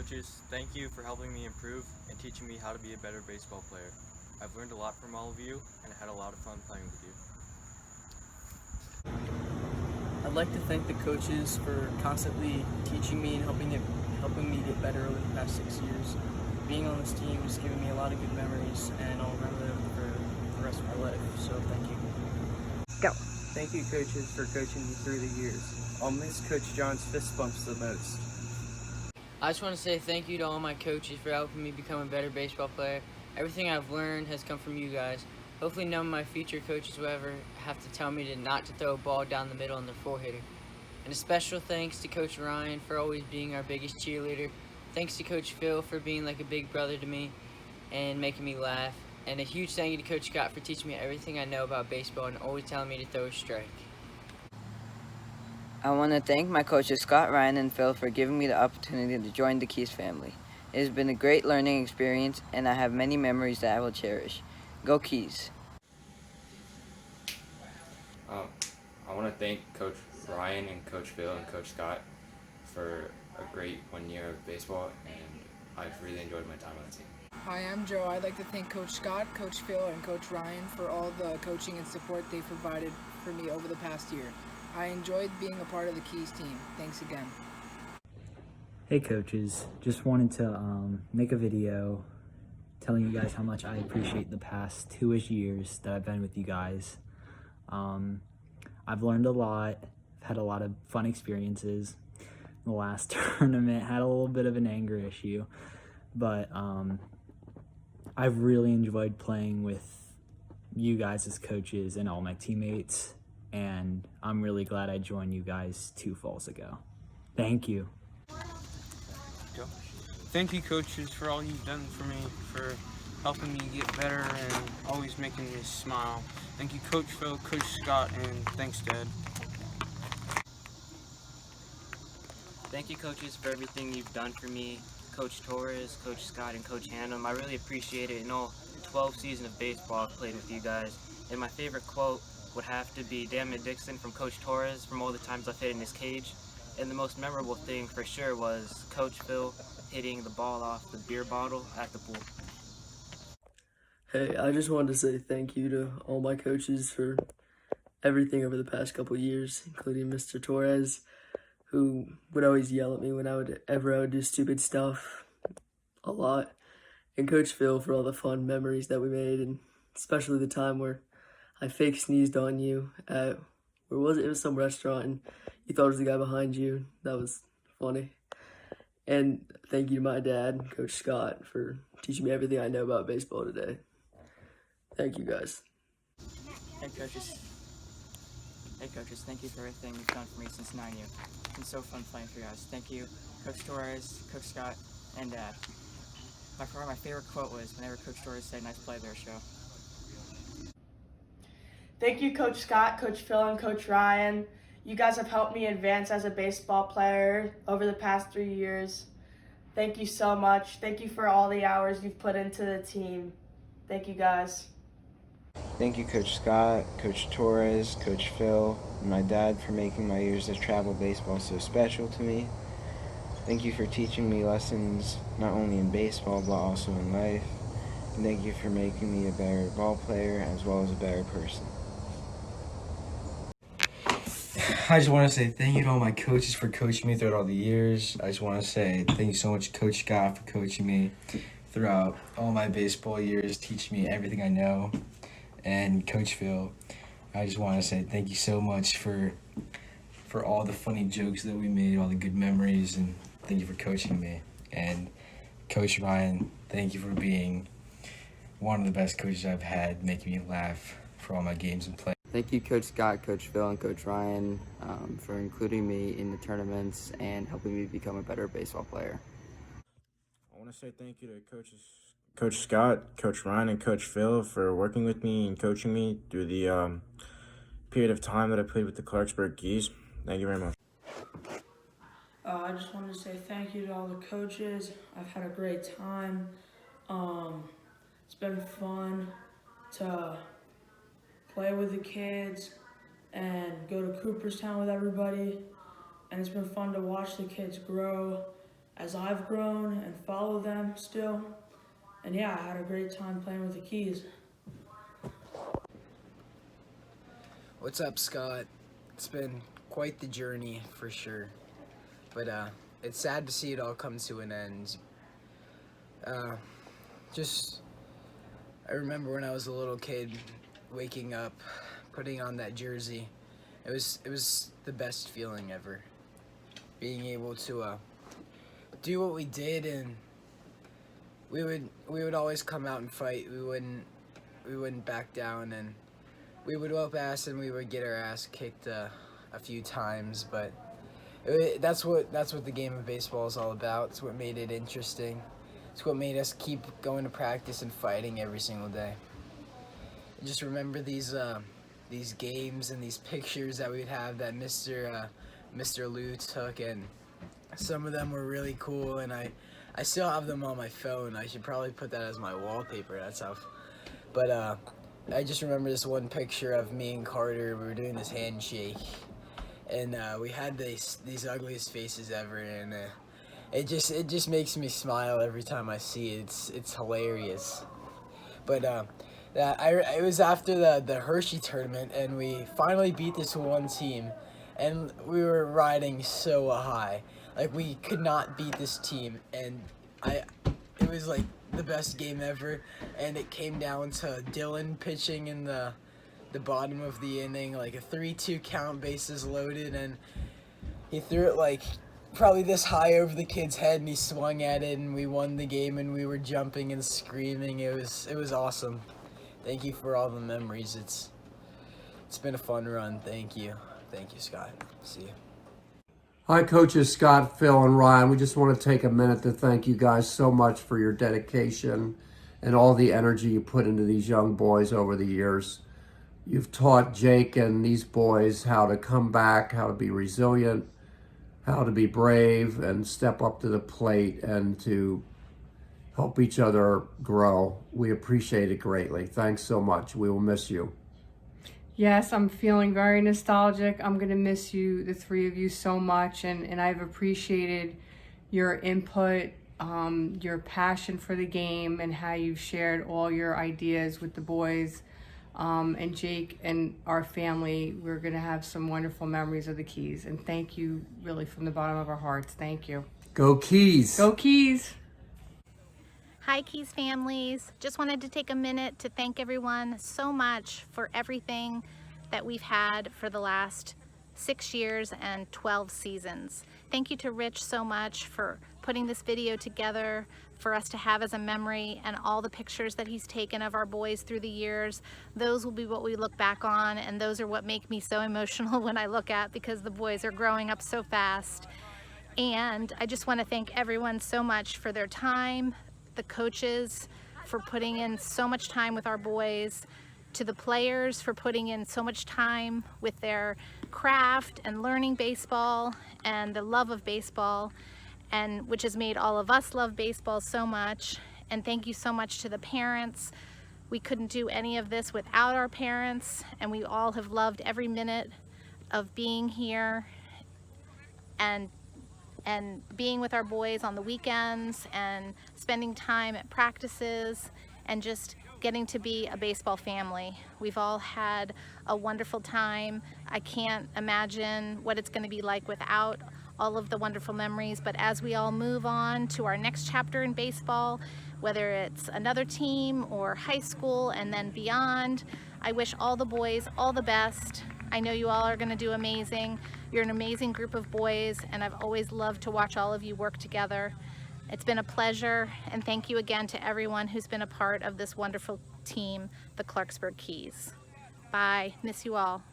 coaches, thank you for helping me improve and teaching me how to be a better baseball player. I've learned a lot from all of you and had a lot of fun playing with you. I'd like to thank the coaches for constantly teaching me and helping me get better over the past 6 years. Being on this team has given me a lot of good memories, and I'll remember them for the rest of my life. So thank you. Go. Thank you, coaches, for coaching me through the years. I'll miss Coach John's fist bumps the most. I just want to say thank you to all my coaches for helping me become a better baseball player. Everything I've learned has come from you guys. Hopefully none of my future coaches will ever have to tell me not to throw a ball down the middle on their four-hitter. And a special thanks to Coach Ryan for always being our biggest cheerleader. Thanks to Coach Phil for being like a big brother to me and making me laugh. And a huge thank you to Coach Scott for teaching me everything I know about baseball and always telling me to throw a strike. I want to thank my coaches Scott, Ryan, and Phil for giving me the opportunity to join the Keys family. It has been a great learning experience, and I have many memories that I will cherish. Go Keys! I want to thank Coach Ryan and Coach Phil and Coach Scott for a great 1 year of baseball, and I've really enjoyed my time on the team. Hi, I'm Joe. I'd like to thank Coach Scott, Coach Phil, and Coach Ryan for all the coaching and support they've provided for me over the past year. I enjoyed being a part of the Keys team. Thanks again. Hey coaches, just wanted to make a video telling you guys how much I appreciate the past 2-ish years that I've been with you guys. I've learned a lot, I've had a lot of fun experiences. The last tournament had a little bit of an anger issue, but I've really enjoyed playing with you guys as coaches and all my teammates, and I'm really glad I joined you guys 2 falls ago. Thank you. Thank you, coaches, for all you've done for me, for helping me get better and always making me smile. Thank you, Coach Phil, Coach Scott, and thanks, Dad. Thank you, coaches, for everything you've done for me. Coach Torres, Coach Scott, and Coach Hannum. I really appreciate it. In all 12 seasons of baseball I've played with you guys. And my favorite quote would have to be "Damn it, Dixon" from Coach Torres from all the times I've hit in his cage. And the most memorable thing for sure was Coach Phil hitting the ball off the beer bottle at the pool. Hey, I just wanted to say thank you to all my coaches for everything over the past couple years, including Mr. Torres, who would always yell at me when I would do stupid stuff a lot, and Coach Phil for all the fun memories that we made, and especially the time where I fake sneezed on you at, where was it? It was some restaurant, and you thought it was the guy behind you. That was funny. And thank you to my dad, Coach Scott, for teaching me everything I know about baseball today. Thank you, guys. Hey coaches, thank you for everything you've done for me since 9U. It's been so fun playing for you guys. Thank you, Coach Torres, Coach Scott, and Dad. By far, my favorite quote was whenever Coach Torres said, "Nice play there, show." Thank you, Coach Scott, Coach Phil, and Coach Ryan. You guys have helped me advance as a baseball player over the past 3 years. Thank you so much. Thank you for all the hours you've put into the team. Thank you, guys. Thank you, Coach Scott, Coach Torres, Coach Phil, and my dad for making my years of travel baseball so special to me. Thank you for teaching me lessons not only in baseball but also in life. And thank you for making me a better ball player as well as a better person. I just want to say thank you to all my coaches for coaching me throughout all the years. I just want to say thank you so much, Coach Scott, for coaching me throughout all my baseball years, teaching me everything I know. And Coach Phil, I just want to say thank you so much for all the funny jokes that we made, all the good memories, and thank you for coaching me. And Coach Ryan, thank you for being one of the best coaches I've had, making me laugh for all my games and play. Thank you, Coach Scott, Coach Phil, and Coach Ryan for including me in the tournaments and helping me become a better baseball player. I want to say thank you to Coach Scott, Coach Ryan, and Coach Phil for working with me and coaching me through the period of time that I played with the Clarksburg Keys. Thank you very much. I just wanted to say thank you to all the coaches. I've had a great time. It's been fun to play with the kids and go to Cooperstown with everybody. And it's been fun to watch the kids grow as I've grown and follow them still. And yeah, I had a great time playing with the Keys. What's up, Scott? It's been quite the journey for sure, but it's sad to see it all come to an end. I remember when I was a little kid, waking up, putting on that jersey. It was the best feeling ever. Being able to do what we did, and we would always come out and fight. We wouldn't back down, and we would whoop ass, and we would get our ass kicked a few times. But that's what the game of baseball is all about. It's what made it interesting. It's what made us keep going to practice and fighting every single day. I just remember these games and these pictures that we'd have that Mr. Lou took, and some of them were really cool, and I still have them on my phone. I should probably put that as my wallpaper. That's how. But I just remember this one picture of me and Carter. We were doing this handshake, and we had these ugliest faces ever, and it just makes me smile every time I see it. It's hilarious. But it was after the Hershey tournament, and we finally beat this one team, and we were riding so high. Like, we could not beat this team, and it was like the best game ever. And it came down to Dylan pitching in the bottom of the inning, like a 3-2 count, bases loaded, and he threw it like probably this high over the kid's head, and he swung at it, and we won the game, and we were jumping and screaming. It was awesome. Thank you for all the memories. It's been a fun run. Thank you, Scott. See you. Hi, Coaches Scott, Phil, and Ryan. We just want to take a minute to thank you guys so much for your dedication and all the energy you put into these young boys over the years. You've taught Jake and these boys how to come back, how to be resilient, how to be brave and step up to the plate and to help each other grow. We appreciate it greatly. Thanks so much. We will miss you. Yes, I'm feeling very nostalgic. I'm going to miss you, the three of you, so much. And I've appreciated your input, your passion for the game, and how you've shared all your ideas with the boys. And Jake and our family, we're going to have some wonderful memories of the Keys. And thank you, really, from the bottom of our hearts. Thank you. Go Keys! Go Keys! Hi, Keys families. Just wanted to take a minute to thank everyone so much for everything that we've had for the last 6 years and 12 seasons. Thank you to Rich so much for putting this video together for us to have as a memory, and all the pictures that he's taken of our boys through the years. Those will be what we look back on, and those are what make me so emotional when I look at, because the boys are growing up so fast. And I just want to thank everyone so much for their time, the coaches for putting in so much time with our boys, to the players for putting in so much time with their craft and learning baseball and the love of baseball, and which has made all of us love baseball so much. And thank you so much to the parents. We couldn't do any of this without our parents, and we all have loved every minute of being here and being with our boys on the weekends and spending time at practices and just getting to be a baseball family. We've all had a wonderful time. I can't imagine what it's going to be like without all of the wonderful memories. But as we all move on to our next chapter in baseball, whether it's another team or high school and then beyond, I wish all the boys all the best. I know you all are going to do amazing. You're an amazing group of boys, and I've always loved to watch all of you work together. It's been a pleasure, and thank you again to everyone who's been a part of this wonderful team, the Clarksburg Keys. Bye. Miss you all.